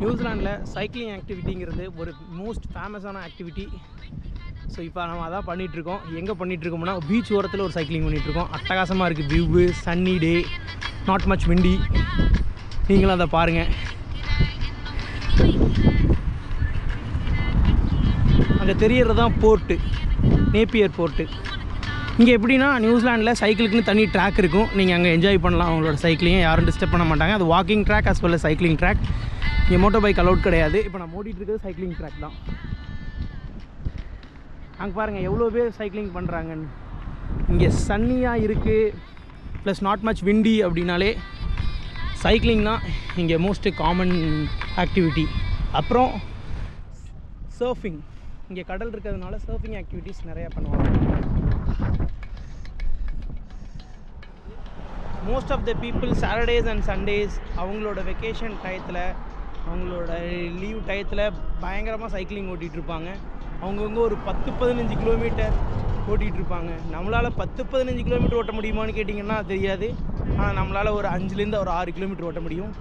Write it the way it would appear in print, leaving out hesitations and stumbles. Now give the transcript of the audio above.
நியூசிலாண்டில் cycling ஆக்டிவிட்டிங்கிறது ஒரு most ஃபேமஸான activity. So இப்போ நம்ம அதான் பண்ணிகிட்ருக்கோம். எங்கே பண்ணிகிட்ருக்கோம்னா பீச் ஓரத்தில் ஒரு சைக்கிளிங் பண்ணிகிட்ருக்கோம். அட்டகாசமாக இருக்குது view, sunny day, not much windy. நீங்களும் அதை பாருங்கள். அங்கே தெரியறது தான் போர்ட்டு, நேப்பியர் போர்ட்டு. இங்கே எப்படின்னா நியூசிலாண்டில் சைக்கிளுக்குன்னு தனி ட்ராக் இருக்கும். நீங்கள் அங்கே என்ஜாய் பண்ணலாம். அவங்களோட சைக்கிளையும் யாரும் டிஸ்டர்ப் பண்ண மாட்டாங்க. அது walking track as well cycling track. இங்கே மோட்டர் பைக் அலௌட் கிடையாது. இப்போ நான் ஓடிட்டு இருக்கிறது சைக்கிளிங் ட்ராக் தான். அங்கே பாருங்கள் எவ்வளோ பேர் சைக்கிளிங் பண்ணுறாங்கன்னு. இங்கே சன்னியாக இருக்குது, ப்ளஸ் நாட் மச் விண்டி அப்படின்னாலே சைக்கிளிங் தான் இங்கே மோஸ்ட்டு காமன் ஆக்டிவிட்டி. அப்புறம் சர்ஃபிங். இங்கே கடல் இருக்கிறதுனால சர்ஃபிங் ஆக்டிவிட்டீஸ் நிறையா பண்ணுவாங்க. Most of the people Saturdays and Sundays அவங்களோட வெக்கேஷன் டயத்தில், அவங்களோட லீவ் டயத்தில் பயங்கரமாக சைக்கிளிங் ஓட்டிகிட்ருப்பாங்க. அவங்கவுங்க ஒரு 10-15 கிலோமீட்டர் ஓட்டிகிட்ருப்பாங்க. நம்மளால் 10-15 கிலோமீட்டர் ஓட்ட முடியுமான்னு கேட்டிங்கன்னா தெரியாது. ஆனால் நம்மளால் ஒரு 5லேருந்து ஒரு 6 கிலோமீட்டர் ஓட்ட முடியும்.